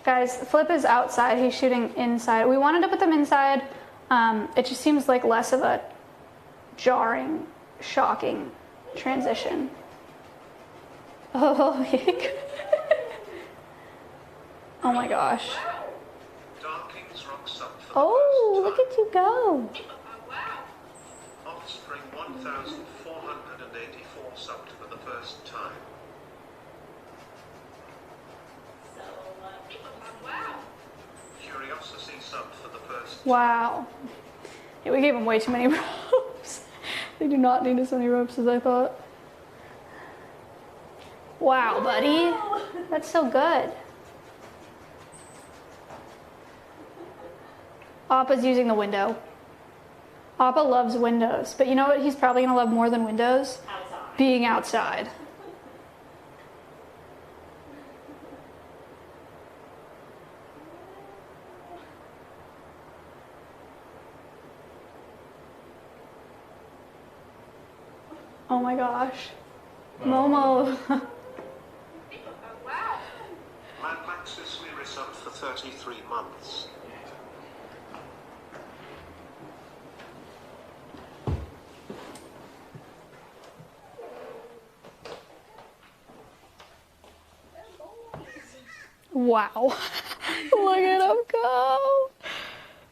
Guys, Flip is outside. He's shooting inside. We wanted to put them inside. It just seems like less of a jarring, shocking transition. Oh, oh my gosh. Oh, look at you go. Offspring 1,484 subbed for the first time. Curiosity subbed for the first time. Wow. Yeah, we gave them way too many ropes. They do not need as many ropes as I thought. Wow, buddy. That's so good. Appa's using the window. Appa loves windows, but you know what he's probably gonna love more than windows? Outside. Being outside. Oh my gosh. Momo. Mad Maxis we resubbed for 33 months. Wow. Look at him go.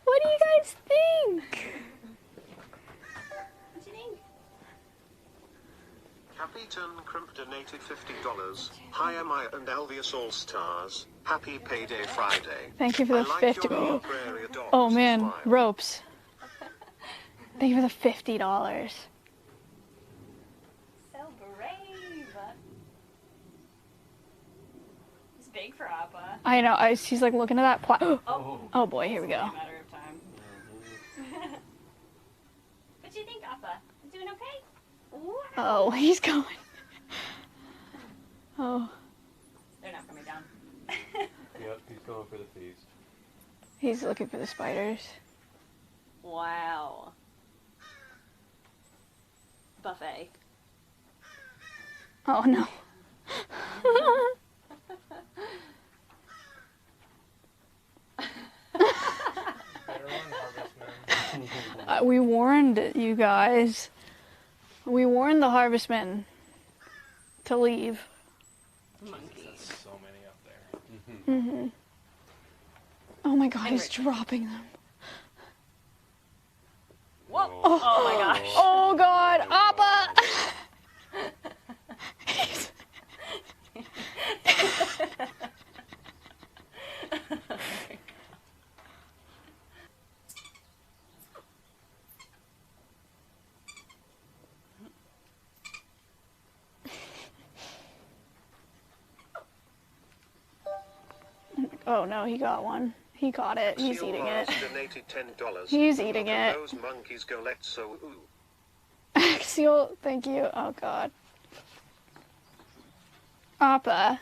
What do you guys think? What do you think? Capitan Crimp donated $50. Hi, Maya and Alveus All Stars. Happy Payday Friday. Thank you for the I like 50. your prairie dogs Oh man, smile. ropes. Thank you for the $50. So brave. It's big for Appa. I know. She's like looking at that Oh. Oh boy, here we It's go. only a matter of time. What do you think, Appa? Doing okay? Wow. Oh, he's going. Oh, They're not coming down. Yep, he's going for the feast. he's looking for the spiders. Wow. Buffet. Oh no. We warned you guys. We warned the harvestmen to leave. Monkeys. So many up there. Mm-hmm. Oh my god, he's Richard. dropping them. Whoa. Oh my gosh. Oh god, Appa! Oh no, he got one. He caught it. He's Seal eating Mars it. donated $10. He's eating it. Those monkeys go LETSGOOO. Axial, thank you. Oh god. Appa.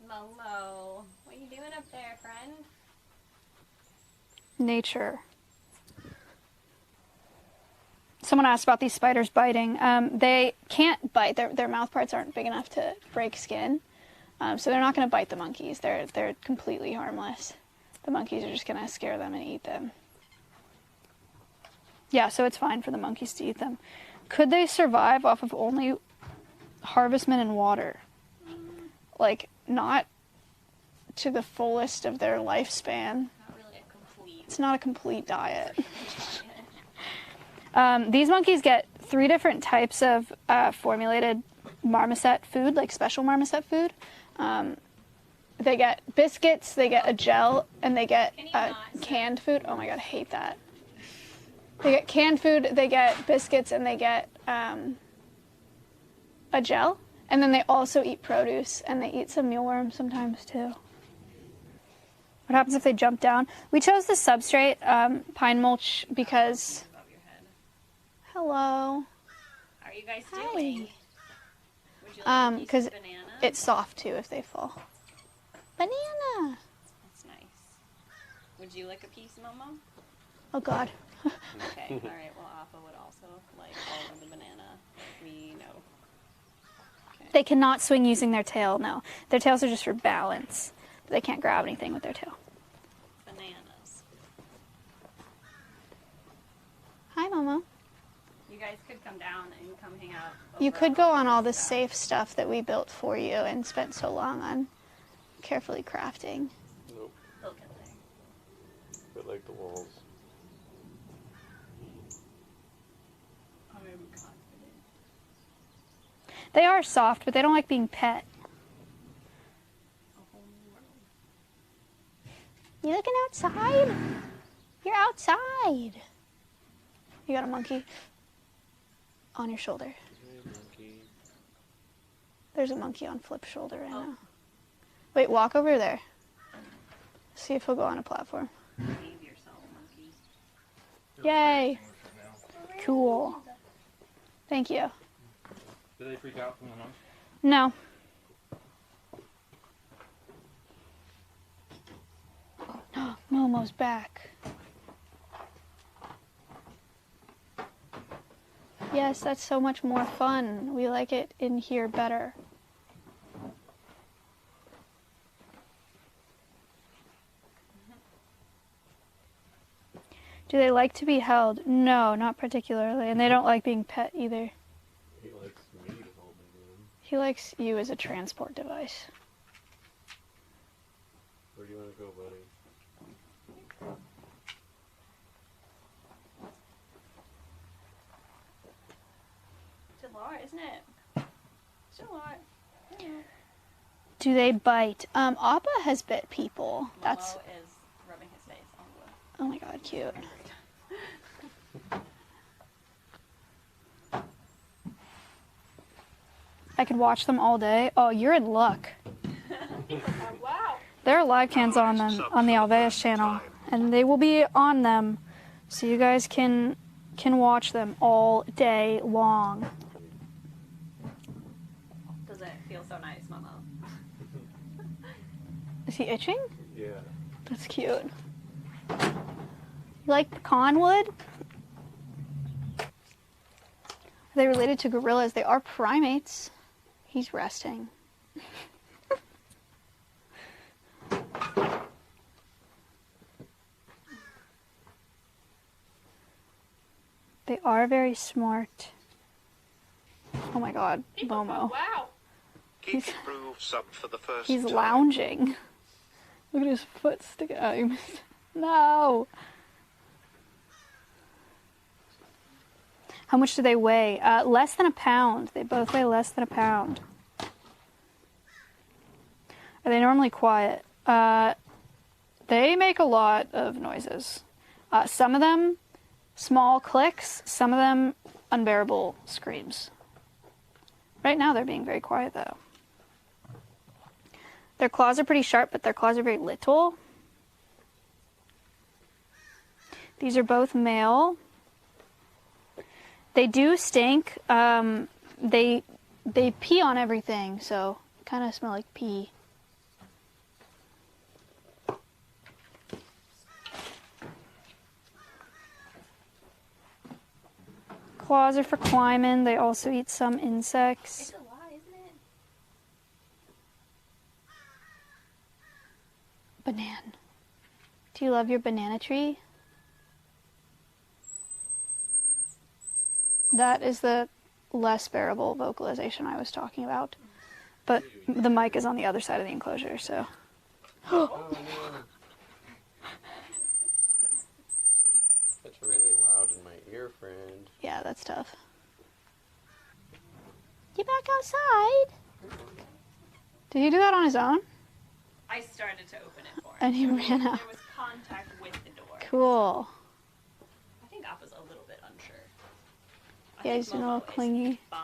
Momo, what are you doing up there, friend? Nature. Someone asked about these spiders biting. They can't bite. Their mouth parts aren't big enough to break skin. So they're not going to bite the monkeys. They're completely harmless. The monkeys are just going to scare them and eat them. Yeah, so it's fine for the monkeys to eat them. Could they survive off of only harvestmen and water? Like, not to the fullest of their lifespan. Not really a complete It's not a complete diet. diet. These monkeys get 3 different types of formulated marmoset food, like special marmoset food. They get biscuits, they get a gel, and they get Can you not canned food. Oh my god, I hate that. They get canned food, they get biscuits, and they get a gel. And then they also eat produce, and they eat some mealworms sometimes too. What happens if they jump down? We chose the substrate, pine mulch, because... Above your head. Hello. How are you guys Hi. doing? Would you like a piece 'cause of banana? It's soft too if they fall. Banana! That's nice. Would you like a piece, Momo? Oh god. Okay, alright, well, Appa would also like all of the banana. We know. Okay. They cannot swing using their tail, no. Their tails are just for balance. They can't grab anything with their tail. Bananas. Hi, Momo. You guys could come down and come hang out. You over could go on all the stuff. safe stuff that we built for you and spent so long on carefully crafting. Nope. They'll get there. But like the walls. I'm confident. They are soft, but they don't like being pet. A whole new world. You looking outside? You're outside. You got a monkey on your shoulder. Hey, monkey. There's a monkey on Flip's shoulder right Oh. now. Wait, walk over there. See if he'll go on a platform. Behave yourself, monkey. Yay. Cool. Thank you. Did they freak out from the noise? No. Momo's back. Yes, that's so much more fun. We like it in here better. Do they like to be held? No, not particularly. And they don't like being pet either. He likes me to hold him. He likes you as a transport device. Where do you want to go, buddy? It's a lot, isn't it? It's a lot. Do they bite? Appa has bit people. That's, Momo is rubbing his face on the oh my god, cute. I could watch them all day. Oh, you're in luck. Wow. There are live cams on them on the Alveus channel, and they will be on them, so you guys can watch them all day long. Does it feel so nice, Momo? Is he itching? Yeah. That's cute. You like pecan wood? Are they related to gorillas? They are primates. He's resting. They are very smart. Oh my god, Momo. Wow. Geeky Groove sub for the first He's time. lounging. Look at his foot sticking out. He missed- No! How much do they weigh? Less than a pound. They both weigh less than a pound. Are they normally quiet? They make a lot of noises. Some of them, small clicks. Some of them, unbearable screams. Right now, they're being very quiet, though. Their claws are pretty sharp, but their claws are very little. These are both male. They do stink. They pee on everything, so kind of smell like pee. Claws are for climbing. They also eat some insects. It's a lot, isn't it? Banana. Do you love your banana tree? That is the less bearable vocalization I was talking about. But the mic is on the other side of the enclosure, so. Oh no. That's really loud in my ear, friend. Yeah, that's tough. Get back outside. Did he do that on his own? I started to open it for him. And he ran out. There was contact with the door. Cool. I think Appa's a little bit unsure. I Yeah, think he's doing a little Momo is clingy. Fine.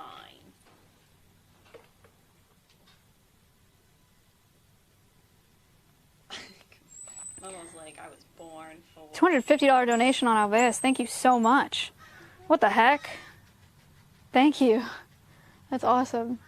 Momo's like, I was born for. $250 donation on Alveus. Thank you so much. What the heck? Thank you. That's awesome.